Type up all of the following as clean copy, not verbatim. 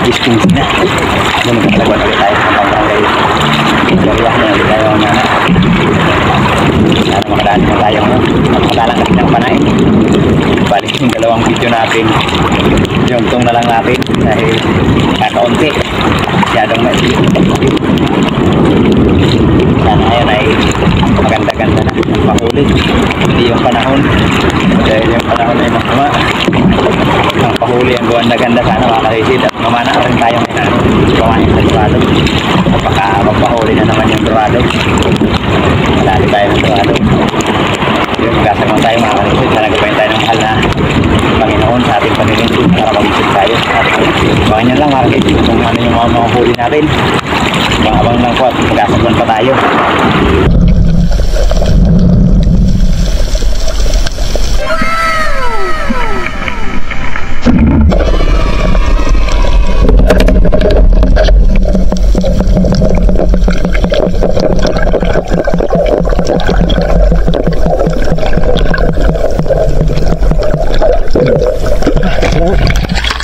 Gisting na. Doon magkakalaguan ulit tayo sa pang-barangay. Area na ulit tayo na makadaan na tayo. Madalang kasi ng panay. Balik yung dalawang video natin. Yung tong na lang natin dahil kakaunti. Masyadong maisip. Sana ngayon ay maganda-ganda na yung pahuli. Hindi yung panahon. Dahil yung panahon ay masama. Ang pahuli ang ganda-ganda sana mga karisid. At mamana rin tayo ngayon. Pamain sa Dorado. Baka magpahuli na naman yung Dorado. Malali tayo ng Dorado. Yun, magkasama tayo mga karisid. Sana gabayin tayo ng mahal na Panginoon sa ating panilingkod para mag-isip tayo. At baka nyo lang mga karisid kung ano yung mga mahuli natin. Abang lang po at magkasabon pa tayo.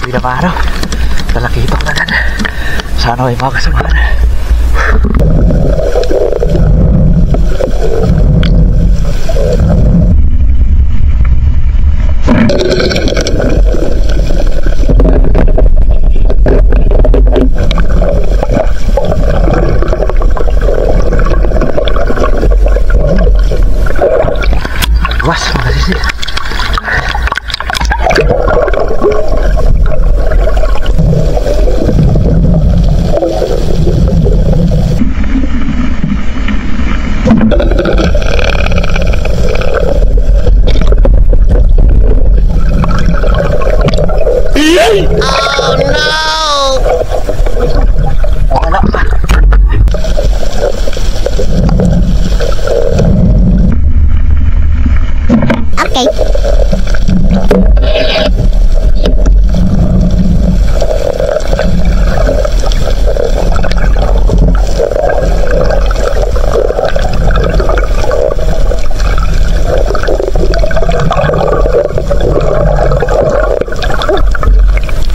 Hindi na maaraw. Talakitok na gan. Sana ay makasamahan. Luas mga sisi. Oh no! Wala pa. Okay.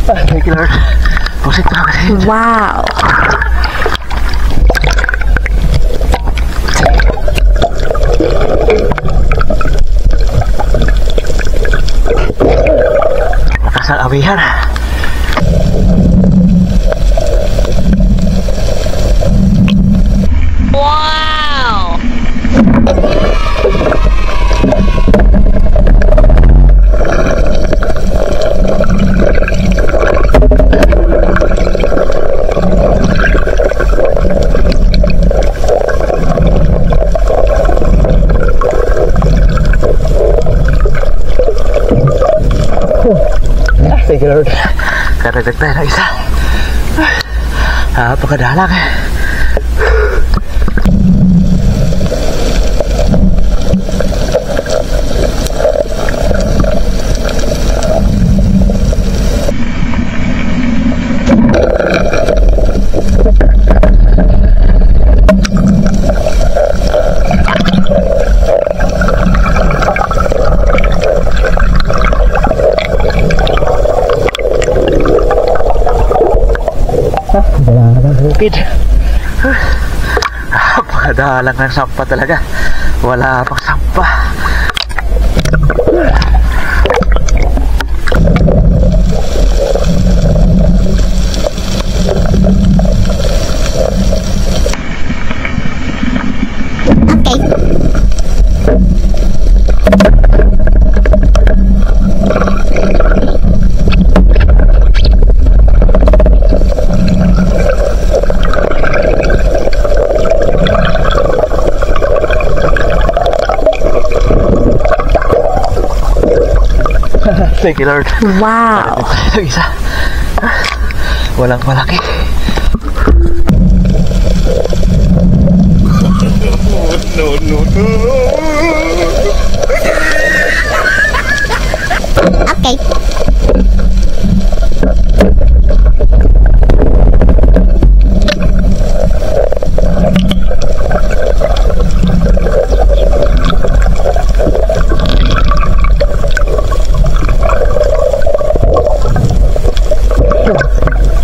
Thank you, Lord. Pusit na kasi. Wow! Lakas ang awihan. Wow! Thank you, Lord. Karagdag tayo ng isa. Napakadalang eh. Bukid. Napakadalang ng sampa talaga. Wala pang sampa. Thank you, Lord. Wow! Isa. Walang malaki. No, no, no. Okay.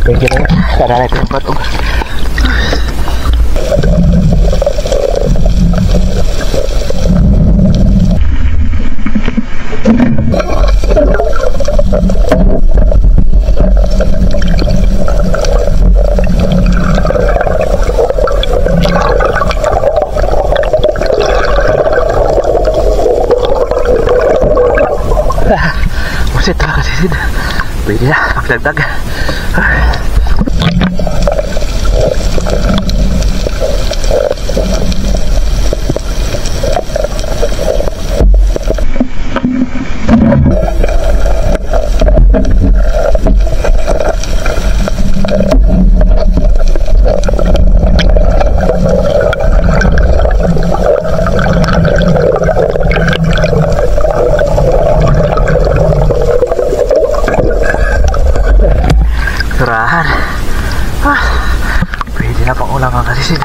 Thank you. Madalay ko yung patog. Masit na kasisid. Pwede na, magdagdag. Surahan. Pwede na pang ulam ang kasisid.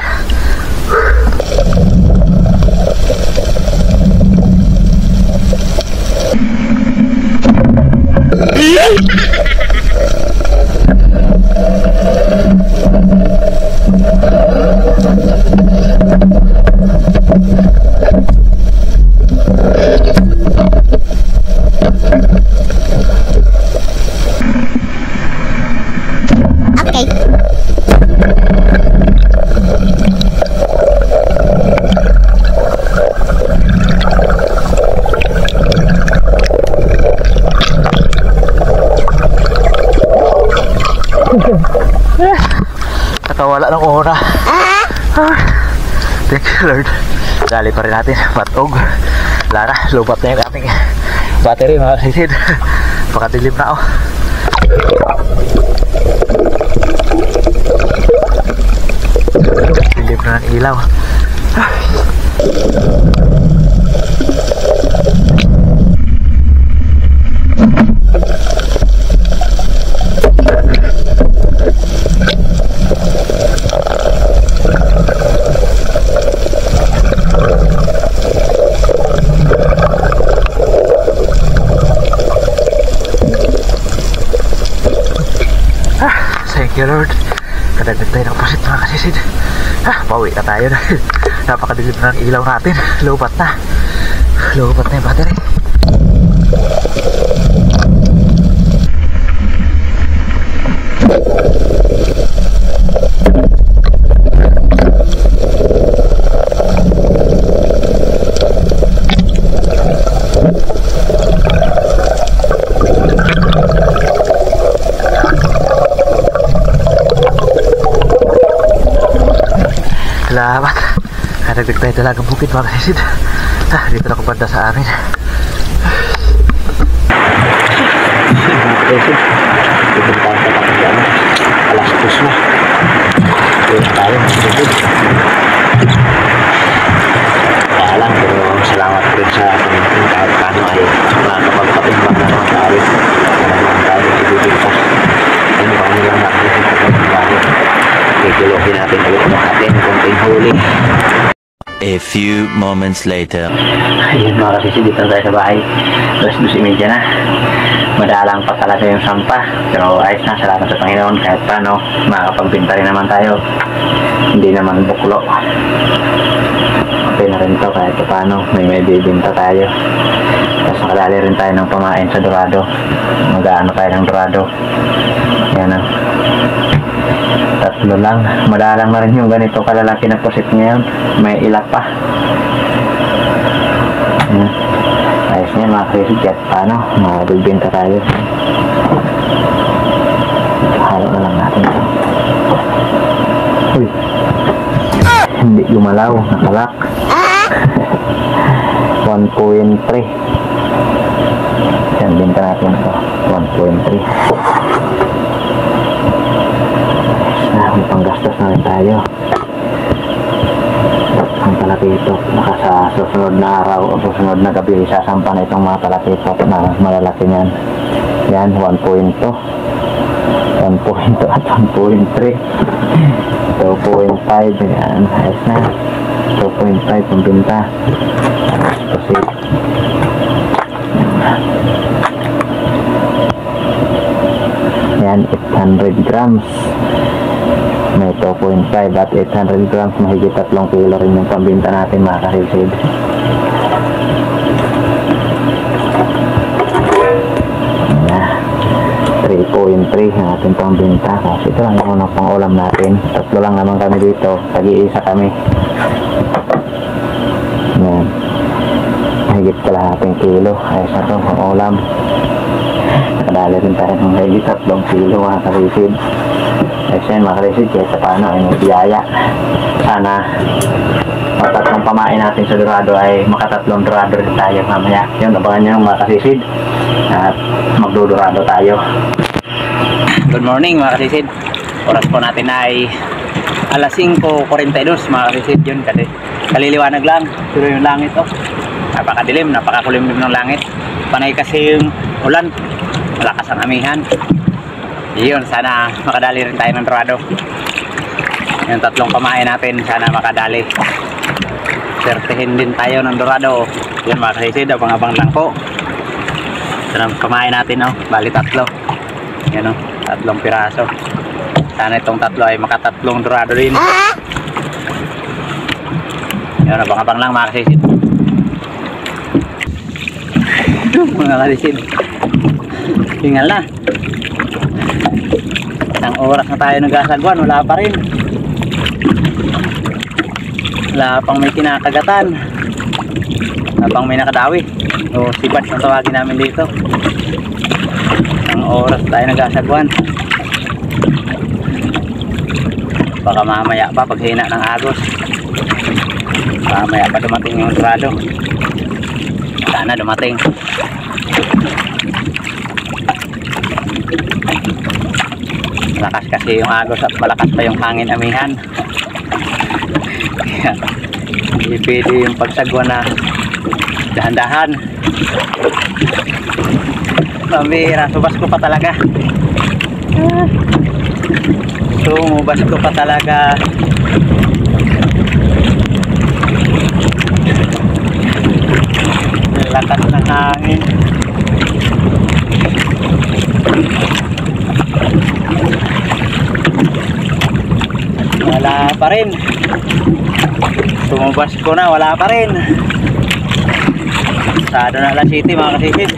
Nakawala ng ora. Thank you Lord. Dali pa rin natin patog. Lara, lubat na yung aming battery mga kasisid. Pakadilim na ako. Dilim na ng ilaw. Thank you Lord. Kadagdag tayo ng pasit mga kasisid. Pauwi na tayo na. Napakadilim na ng ilaw natin. Lubat na. Lubat na yung battery. Salamat. Kadagdag tayo talagang bukid mga kasisid. Dito na kumanda sa amin. Kasisid, dito tayo sa kapagdaan. Alas 2 na. Dito tayo mga kasisid. Kaya lang, pero salamat rin sa ating kahit paano ay nakakapagpatimbang na naman tayo. Kaya naman tayo ibibigta. Ano ba nilang natin sa kapagdaan? Kikilokin natin ulit natin konting huli. A few moments later. Ayun mga kasisid, dito tayo sa bahay. 2:30 na. Madalang pa talaga yung sampa. Pero ayos na, salamat sa Panginoon. Kahit paano, makapagbinta rin naman tayo. Hindi naman buklo. Okay na rin to kahit paano. May bibinta tayo. Tapos nakadali rin tayo ng pamain sa Dorado. Mag-aano tayo ng Dorado. Yan na. Tatlo lang. Madalang na rin yung ganito kalalaki na pusit ngayon. May ilak pa. Ayos niya mga kasisid. Kahit paano, magbibinta tayo. Halo na lang natin ito. Uy. Hindi gumalaw. Nakalak. 1.3. Yan, binta natin ito. 1.3. May panggastos na rin tayo. Ang talakitok, baka sa susunod na araw o susunod na gabi isasampa na itong mga talakitok na malalaki niyan. Yan, 1.2 at 1.3 2.5. Yan, ayos na. 2.5 pambinta. Proceed. Yan, 800 grams. 2.5 at 800 grams, mahigit 3 kilo rin yung pambinta natin mga karisid. Ayan, 3.3 ang ating pambinta. Kasi ito lang yung unang pang ulam natin. 3 lang naman kami dito, tag-iisa kami. Ayan, mahigit kalahating kilo. Ayos na ito pang ulam. Nakadali rin tayo ng mahigit 3 kilo mga karisid. Ayos yan mga karisid, kahit sa paano ay may biyaya. Sana matatlong pamain natin sa dorado ay makatatlong dorado rin tayo mamaya. Yun, abangan nyo mga karisid at magdodorado tayo. Good morning mga karisid. Oras po natin ay alas 5:42 mga karisid. Yun kasi kaliliwanag lang, pero yung langit napakadilim, napakakulimlim ng langit. Panay kasi yung ulan, malakas ang amihan. Yun, sana makadali rin tayo ng dorado. Yung 3 pamain natin, sana makadali. Sertihin din tayo ng dorado. Yun mga kasisid, abang-abang lang po. Sana pamain natin, bali 3. Yan 3 piraso. Sana itong 3 ay makatatlong dorado din. Yun, abang-abang lang mga kasisid. Mga kasisid, tinggal na. Isang oras na tayo nagkasagwan, wala pa rin. Wala pang may kinakagatan, wala pang may nakadawi o sibat na tawagin namin dito. Isang oras tayo nagkasagwan. Baka mamaya pa pag hina ng agos, mamaya pa dumating yung dorado. Sana dumating. Malakas kasi yung agos at malakas pa yung hangin amihan. Kaya hindi pwede yung pagsagwa na dahan-dahan. Pambira, subas ko pa talaga. Sumubas ko pa talaga. Lakas ng hangin. Wala pa rin. Sumubas ko na, wala pa rin. Sado na alas city mga kasisid.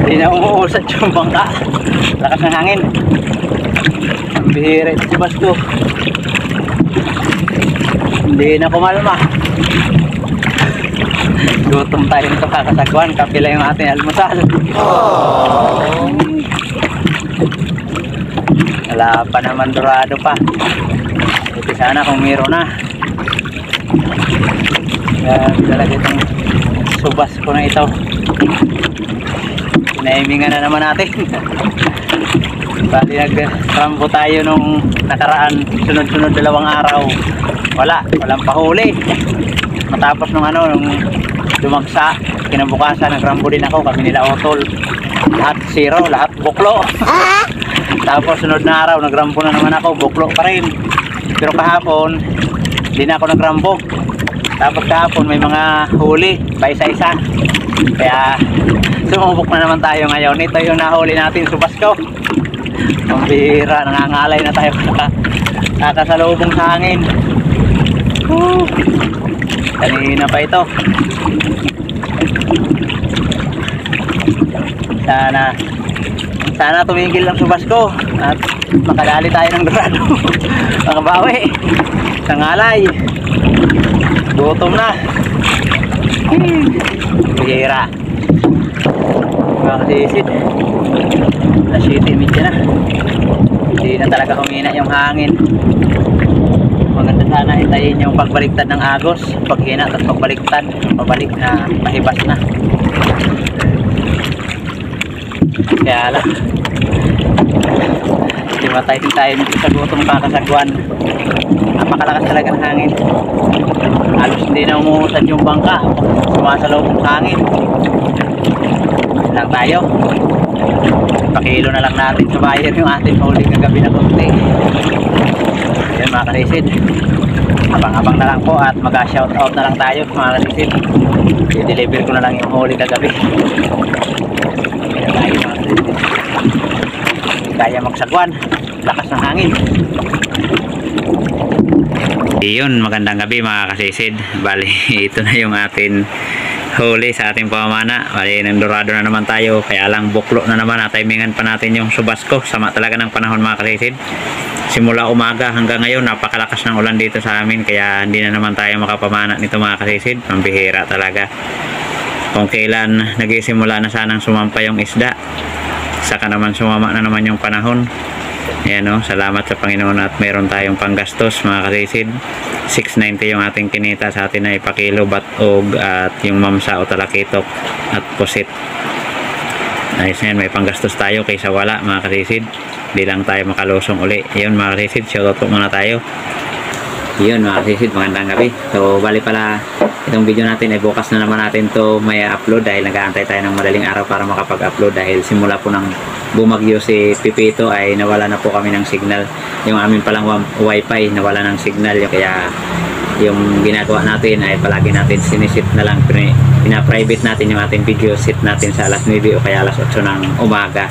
Hindi na umuusad yung bangka. Lakas ng hangin. Ang bihira ito si Basko. Hindi na kumalma. Gutom tayo nito kakasagwan. Kapila yung ating almusal. Wala pa naman dorado pa. Ito sana kung meron na. Yan talaga itong subas ko na ito. Pinaimingan na naman natin. Bali nagrambo tayo nung nakaraan, sunod-sunod 2 araw. Walang pahuli. Matapos nung nung dumagsa, kinabukasan nagrambo din ako, kami nila Otol. Lahat 0, lahat buklo. Tapos sunod na araw nagrambo na naman ako, buklo pa rin. Pero kahapon, hindi na ako nagrambo. Tapos kahapon may mga huli, pa isa-isa. Kaya sumubok na naman tayo ngayon. Ito yung nahuli natin, subas ko. Ang bihira, nangangalay na tayo kakasalubong sa hangin. Kanina pa ito. Sana tumigil ang subas ko at makadali tayo ng dorado. Makabawi sa ngalay. Gutom na. Bihira. Mga kasisid, alas 7:30 na. Hindi na talaga humina yung hangin. Maganda sana hintayin yung pagbaliktad ng agos, paghina at pagbaliktad, pabalik na mahibas na. Kaya lang, himatay din tayo nito sa gutom kakasagwan. Napakalakas talaga ng hangin. Halos hindi na umuusad yung bangka, sumasalubong sa hangin. Lang tayo, pakilo na lang natin sa bayan yung ating huli kagabi na konti. Ayan mga kanisid, abang-abang na lang po at mag-shoutout na lang tayo mga kasisid. I-deliver ko na lang yung huli kagabi. Kaya magsagwan, lakas ng hangin. Iyon, magandang gabi mga kasisid. Bali, ito na yung atin huli sa ating pamamana. Bali, ng dorado na naman tayo, kaya lang buklo na naman at timingan pa natin yung subas ko. Sama talaga ng panahon mga kasisid. Simula umaga hanggang ngayon, napakalakas ng ulan dito sa amin, kaya hindi na naman tayo makapamana nito mga kasisid. Pambihira talaga. Kung kailan nagsisimula na sanang sumampa yung isda, saka naman sumama na naman yung panahon. Ayan o, salamat sa Panginoon at meron tayong panggastos mga kasisid. 690 yung ating kinita sa atin na ipakilo, batog at yung mamsa o talakitok at pusit. Ayos na yan, may panggastos tayo kaysa wala mga kasisid. Hindi lang tayo makalusong uli. Yun mga kasisid, shoutout po muna tayo. Yun mga kasisid, magandang gabi. So bali pala itong video natin ay bukas na naman natin to may upload dahil nag-aantay tayo ng madaling araw para makapag-upload dahil simula po ng bumagyo si Pipito ay nawala na po kami ng signal. Yung amin palang wifi nawala ng signal, kaya yung ginagawa natin ay palagi natin sinisit na lang, pina-private natin yung ating video set natin sa alas 9 o kaya alas 8 ng umaga.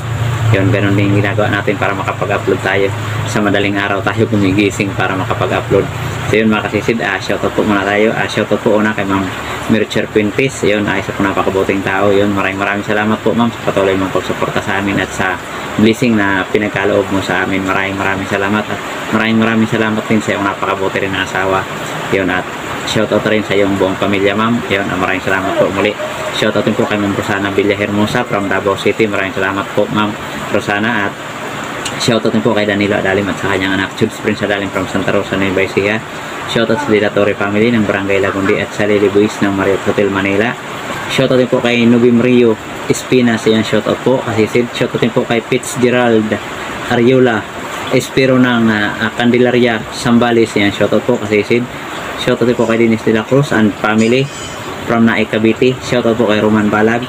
Yun, ganun din ginagawa natin para makapag-upload tayo. Sa madaling araw tayo gumigising para makapag-upload. So yun mga kasisid, shoutout po muna tayo. Shoutout po una kay Ma'am Mircher Quintis. Yun, isa po napakabuting tao. Yun, maraming salamat po ma'am sa patuloy mong pagsuporta sa amin at sa blessing na pinagkaloob mo sa amin. Maraming salamat at maraming salamat din sa iyong napakabuti rin na asawa. Yun, at shoutout rin sa iyong buong pamilya ma'am. Yun, maraming salamat po muli. Shoutout din po kay Ma'am Rosana Villa Hermosa from Davao City. Maraming salamat po Ma'am Rosana, at shoutout din po kay Danilo Adalim at sa kanyang anak Judes Prince Adalim from Santa Rosa, Nueva Ecija. Shoutout sa Dilatore family ng Barangay Lagundi at sa Lily Buis ng Marriott Hotel Manila. Shoutout din po kay Nubim Rio Espinas, yan shoutout po kasisid. Shoutout din po kay Fitzgerald Ariola Espiro ng Candelaria Sambales, yan shoutout po kasisid. Shoutout din po kay Dennis de la Cruz and family from Naik Cavite. Shoutout po kay Roman Balag.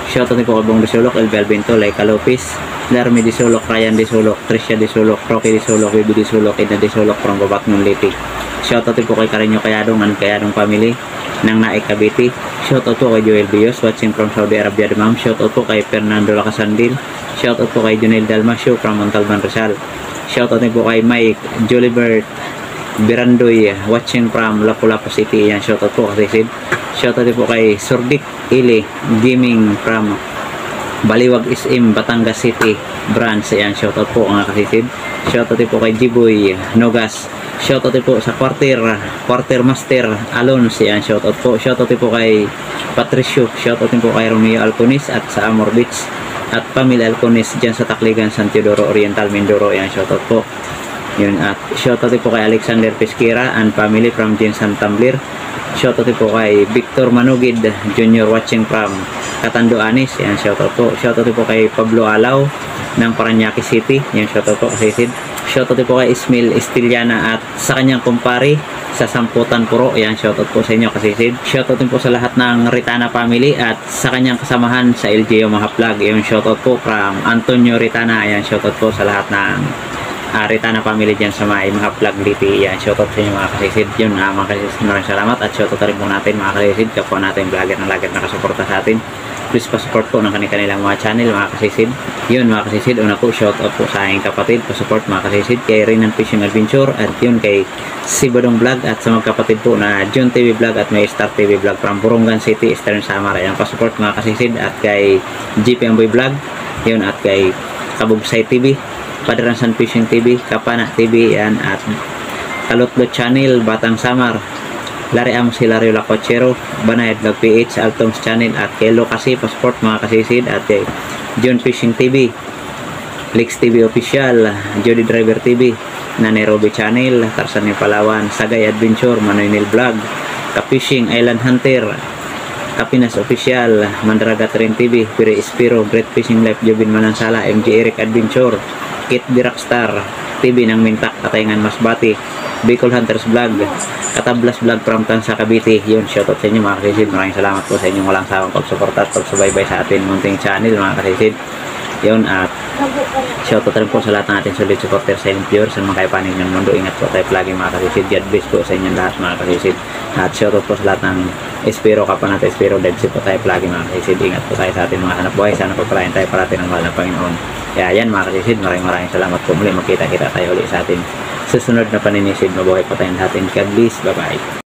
Shoutout din po kay Bong de Sulok, Elbel Binto, Laika Lopez, Larmy de Sulok, Ryan de Sulok, Tricia de Sulok, Rocky de Sulok, Bibi de Sulok, Ina de Sulok from Babatnon Liti. Shoutout din po kay Karinyo Kayadong and Kayadong family ng Naik Cavite. Shoutout po kay Joel Bios watching from Saudi Arabia Damam. Shoutout po kay Fernando Lacasandil. Shoutout po kay Junel Dalmasio from Montalban Rizal. Shoutout din po kay Mike Jolibert Birandoy watching from Lapu-Lapu City, yan shoutout po kasisid. Shoutout din po kay Surdik Ili Gaming from Baliwag SM Batangas City branch, yan shoutout po mga kasisid. Shoutout din po kay Jiboy Nogas. Shoutout din po sa Quarter Master Alons, yan shoutout po. Shoutout din po kay Patricio. Shoutout din po kay Romeo Alconis at sa Amor Beach at Pamela Alconis dyan sa Takligan, San Teodoro Oriental, Mindoro, yan shoutout po. Yun, at shoutout din po kay Alexander Pesquera and family from Jinsan Tumbler. Shoutout din po kay Victor Manugid Junior watching from Catanduanes, yan shoutout po. Shoutout din po kay Pablo Alaw ng Parañaque City, yan shoutout po kasisid. Shoutout din po kay Ismail Estiliana at sa kanyang kumpare sa Samputan Puro, yan shoutout po sa inyo kasisid. Shoutout din po sa lahat ng Ritana family at sa kanyang kasamahan sa LGO mga vlog, yan shoutout po from Antonio Ritana, yan shoutout po sa lahat ng Ritana family dyan sa mga vlog liti, yan shoutout sa inyo mga kasisid. Yun mga kasisid, maraming salamat at shoutout rin po natin mga kasisid, kapwa natin vlogger na lagad nakasuporta sa atin. Please pa-support po ng kanilang mga channel mga kasisid. Yun mga kasisid, una po shoutout po sa aking kapatid, pa-support mga kasisid kay Renan Fishing Adventure at yun kay Sibadong Vlog at sa mga kapatid po na June TV Vlog at may Star TV Vlog from Burungan City, Eastern Samar, yan pa-support mga kasisid, at kay GP Amboy Vlog, yun, at kay Kabugsay TV, Padransan Fishing TV, Kapana TV, yan, at Kalutlot Channel, Batang Samar, Lari Amos Hilario Lacochero, Banayad Vlog PH, Altoms Channel, at kay Lokasi Passport mga kasisid, at kay John Fishing TV, Lex TV Official, Jody Driver TV, Nairobi Channel, Tarsan ng Palawan, Sagay Adventure, Manoynil Vlog, Ka-Fishing Island Hunter, Kapinas Official, Mandragat Rin TV, Pire Espiro, Great Fishing Life, Jobin Manansala, MJ Eric Adventure, Kit Birakstar TV ng Mintak, Katayngan Masbati, Bicol Hunters Vlog, Katablas Vlog from Tansa Cavite. Yun, shoutout sa inyo mga kasisid. Maraming salamat po sa inyong walang sawang pagsuporta at pagsubaybay sa atin munting channel mga kasisid. Yun, at shoutout rin po sa lahat ng ating solid supporter sa inyong viewers sa mga kaipanig ng mundo. Ingat po tayo palagi mga kasisid. God bless po sa inyong lahat mga kasisid. At shoutout po sa lahat ng Espiro, kapwa natin Espiro, Devsi po tayo palagi mga kasisid. Ingat po tayo sa ating mga hanap buhay. Sana pagpalain tayo parating ng mahal ng Panginoon. Kaya yan mga kasisid, maraming salamat po muli. Magkita-kita tayo ulit sa ating susunod na paninisid. Mabuhay po tayong lahat. God bless. Bye bye.